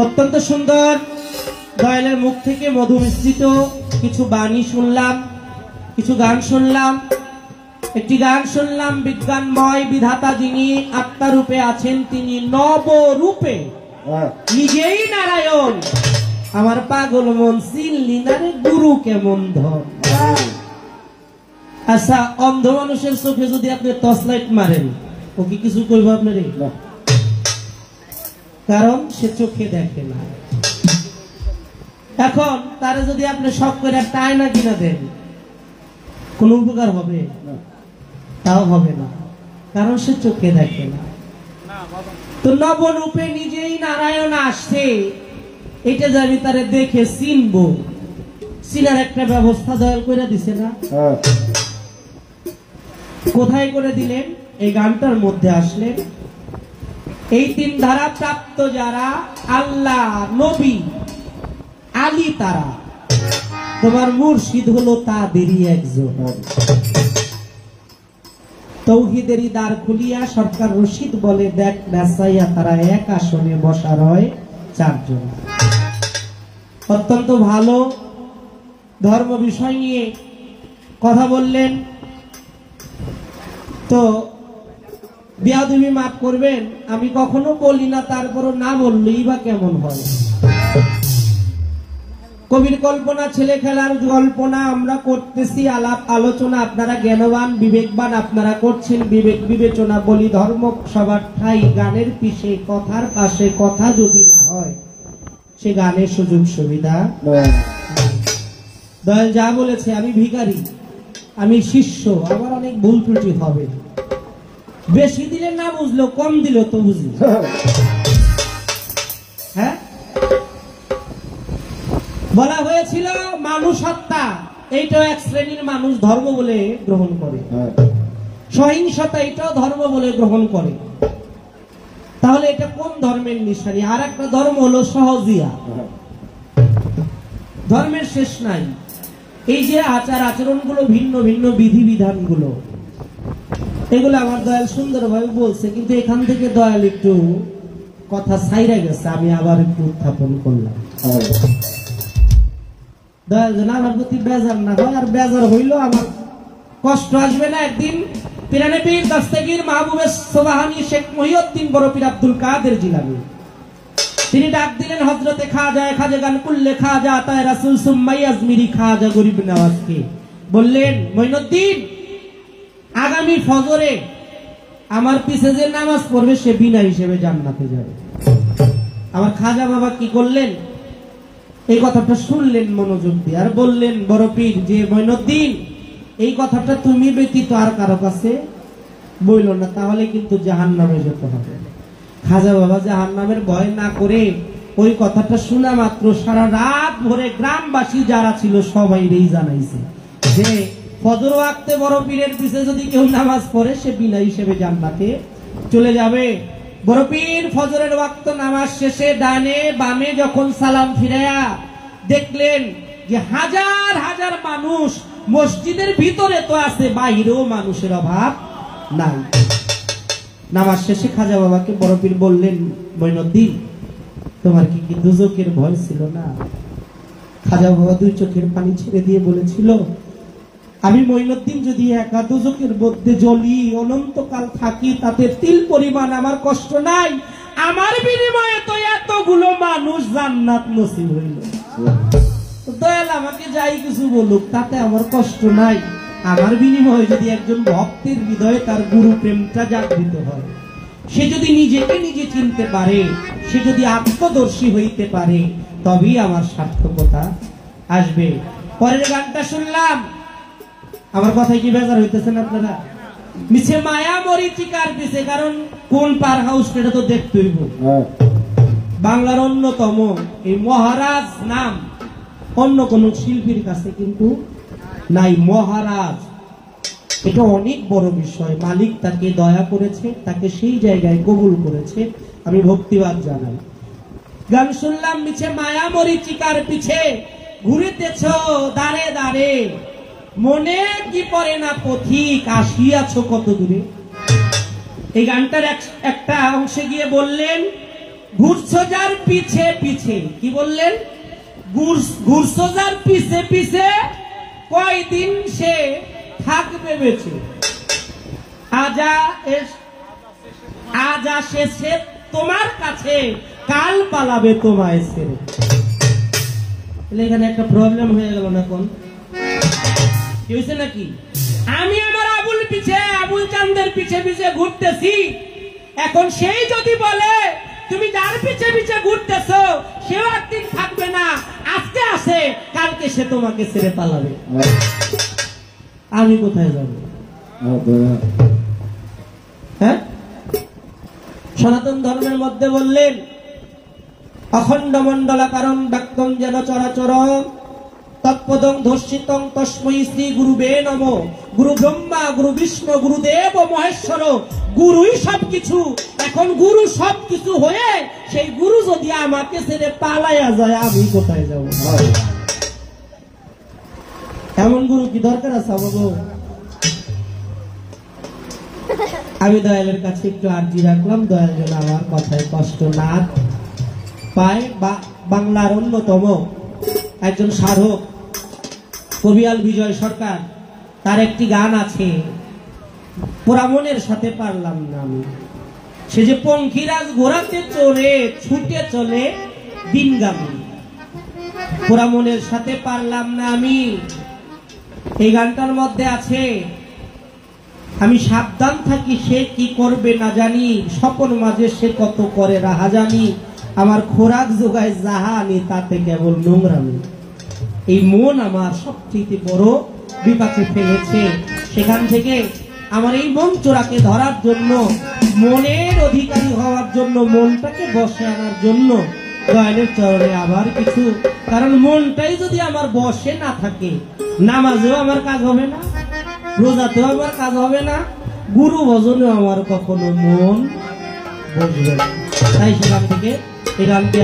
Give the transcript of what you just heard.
অত্যন্ত সুন্দর দয়ালের মুখ থেকে মধু মিশ্রিত কিছু বাণী শুনলাম, কিছু গান শুনলাম। একটি গান শুনলাম, বিজ্ঞানময় বিধাতা যিনি আত্মারূপে আছেন তিনি নবরূপে নিজেই নারায়ণ। আমার পাগল মন চিনলি না রে গুরু কেমন ধন। আচ্ছা, অন্ধ মানুষের চোখে যদি আপনি টর্চ লাইট মারেন ও কি কিছু করবো আপনার? কারণ সে চোখে দেখে না। এখন তারা যদি আপনি শখ করে একটা আয়না কিনা দেন, কোন উপকার হবে? তাও হবে না, কারণ সে চোখে দেখে না। তো নবরূপে নিজেই নারায়ণ আসছে, এটা যে আমি তারে দেখে চিনবো, চিনার একটা ব্যবস্থা দয়াল করে দিছে না? কোথায় করে দিলেন? এই গানটার মধ্যে আসলেন। এই তিন ধারা প্রাপ্ত যারা আল্লাহ, নবী, আলী, তারা তোমার মুর্শিদ হলো তাদেরই একজন। তৌহিদেরই দ্বার খুলিয়া সরকার রশিদ বলে, দেখ নাসাইয়া তারা এক আসনে বসা রয় চারজন। অত্যন্ত ভালো ধর্ম বিষয় নিয়ে কথা বললেন। তো বিয়াদবি মাফ করবেন, আমি কখনো বলি না, তারপরও না বললেই বা কেমন হয়। কবির কল্পনা, ছেলে খেলার কল্পনা আমরা করতেছি, আলাপ আলোচনা আপনারা জ্ঞানবান বিবেকবান আপনারা করছেন, বিবেক বিবেচনা বলি ধর্ম সবার ঠাই। গানের পিছে কথার পাশে কথা যদি না হয় সে গানের সুযোগ সুবিধা। দয়াল যা বলেছে, আমি ভিখারি, আমি শিষ্য, আমার অনেক ভুল ত্রুটি হবে। বেশি দিলে না বুঝলো, কম দিল তো বুঝলি। হ্যাঁ, বলা হয়েছিল মানুষ হত্যা, এইটাও এক শ্রেণীর মানুষ ধর্ম বলে গ্রহণ করে। সহিংসতা, এটাও ধর্ম বলে গ্রহণ করে। তাহলে এটা কোন ধর্মের নিশানি? আর একটা ধর্ম হলো সহজিয়া, ধর্মের শেষ নাই। এই যে আচার আচরণ গুলো, ভিন্ন ভিন্ন বিধি বিধান গুলো, এগুলো আমার দয়াল সুন্দরভাবে বলছে, কিন্তু এখান থেকে দয়াল একটু কথা ছাইরা গেছে, আমি আবার একটু উত্থাপন করলাম। দয়াল যেন আমার প্রতি বেজার না হয়, আর বেজার হইলো আমার কষ্ট আসবে না। একদিন পিরানে পীর দস্তগীর মাহবুবে সোবাহানি শেখ মহিউদ্দিন বড় পীর আব্দুল কাদের জিলানী তিনি ডাক দিলেন হযরতে খাজা খাজাগান কুল্লে খাজা আতায়ে রাসূল সুম্মাই আজমিরি খাজা গরিব নওয়াজকে। বললেন, মঈনুদ্দিন, আগামী ফজরে আমার পিছে যে নামাজ পড়বে সে বিনা হিসেবে জান্নাতে যাবে। আমার খাজা বাবা কি করলেন? এই কথাটা শুনলেন মনোযোগ দিয়ে, আর বললেন, বড় পীর, যে মঈনুদ্দিন, এই কথাটা তুমি ব্যতীত আর কারো কাছে বইল না, তাহলে কিন্তু জাহান্নামে যেতে হবে। খাজা বাবা জাহান্নামের ভয় না করে ওই কথাটা শোনা মাত্র সারা রাত ভরে গ্রামবাসী যারা ছিল সবাইকেই জানাইছে যে ফজর ওয়াক্তে বড় পীরের পিছে যদি কেউ নামাজ পড়ে সে বিনা হিসেবে জান্নাতে চলে যাবে। বড় পীর ফজরের ওয়াক্ত নামাজ শেষে ডানে বামে যখন সালাম ফিরায়া দেখলেন যে হাজার হাজার মানুষ মসজিদের ভিতরে তো আছে, বাইরেও মানুষের অভাব নাই। নামাজ শেষে খাজা বাবাকে বড় পীর বললেন, মঈনুদ্দিন, তোমার কি দুজকের ভয় ছিল না? খাজা বাবা দুই চোখের পানি ছেড়ে দিয়ে বলেছিল, আমি মঈনুদ্দিন যদি একা দুজকের মধ্যে জ্বলি, অনন্তকাল থাকি, তাতে তিল পরিমাণ আমার কষ্ট নাই। আমার বিনিময়ে তো এতগুলো মানুষ জান্নাত নসিব হইল। দয়াল আমাকে যাই কিছু বলুক, তাতে আমার কষ্ট নাই। আমার বিনিময়ে যদি একজন ভক্তের হৃদয়ে তার গুরু প্রেমটা জাগৃত হয়, সে যদি নিজেকে নিজে চিনতে পারে, সে যদি আত্মদর্শী হইতে পারে, তবেই আমার সার্থকতা আসবে। পরের গানটা শুনলাম, আমার কথায় কি বেজার হইতেছেন আপনারা? মিছে মায়া মরিচিকার পিছে, কারণ কোন পার হাউস সেটা তো দেখতে হইব। বাংলার অন্যতম এই মহারাজ নাম অন্য কোন শিল্পীর কাছে কিন্তু নাই। মহারাজ, এটা অনেক বড় বিষয়। মালিক তাকে দয়া করেছে, তাকে সেই জায়গায় কবুল করেছে, আমি ভক্তিবাদ জানাই। গান শুনলাম, মিছে মায়া মরিচিকার পিছে ঘুরিতেছ দাঁড়ে দাঁড়ে, মনে কি পড়ে না পথিক আসিয়াছ কত দূরে। এই গানটার একটা অংশে গিয়ে বললেন, ঘুরছো যার পিছে পিছে, কি বললেন? ঘুরছো যার পিছে পিছে, কয়দিন সে থাকবে বেঁচে। আজ আসে তোমার কাছে, কাল পালাবে তোমায় ছেড়ে। এখানে একটা প্রবলেম হয়ে গেল না? কোন কি হয়েছে নাকি? আমি আমার আবুল চান্দের পিছে পিছে ঘুরতেছি, এখন সেই যদি বলে তুমি যার পিছে পিছে ঘুরতেছো সেও একদিন থাকবে না, আজকে আসে কালকে সে তোমাকে ছেড়ে পালাবে, আমি কোথায় যাব? হ্যাঁ, সনাতন ধর্মের মধ্যে বললেন অখণ্ড মণ্ডলাকারং ব্যক্তং যেন চরাচর তৎপদং ধর্ষিতং তস্मै শ্রী গুরুবে নমঃ। গুরু ব্রহ্মা, গুরু বিষ্ণু, গুরুদেব মহেশ্বর, গুরুই সবকিছু। এখন গুরু সবকিছু হয়ে সেই গুরু যদি আমাকে ছেড়ে পালাইয়া যায়, আমি কোথায় যাব? এমন গুরু কি দরকার আছে? আমি দয়ালের কাছে একটু আর্জি রাখলাম, দয়াল যেন আমার কথায় কষ্ট না পায়। বাংলার অন্যতম একজন সাধক কবিয়াল বিজয় সরকার, তার একটি গান আছে, পোড়ামনের সাথে পারলাম না আমি। সে যে পঙ্খিরাজ ঘোড়াতে চড়ে ছুটে চলে দিনগামী, পোড়ামনের সাথে পারলাম না আমি। এই গানটার মধ্যে আছে, আমি সাবধান থাকি সে কি করবে না জানি, স্বপন মাঝে সে কত করে রাহা জানি, আমার খোরাক যোগায় যাহা আনি তাতে কেবল নোংরামি। এই মন আমার সবচেয়ে বড় বিপাকে ফেলেছে। সেখান থেকে আমার এই মন চোরাকে ধরার জন্য, মনের অধিকারী হওয়ার জন্য, মনটাকে বসে আনার জন্য দয়ালের চরণে আবার কিছু, কারণ মনটাই যদি আমার বসে না থাকে, নামাজেও আমার কাজ হবে না, রোজাতেও আমার কাজ হবে না, গুরু ভজনেও আমার কখনো মন বসবে না। তাই সেখান থেকে এই গানটি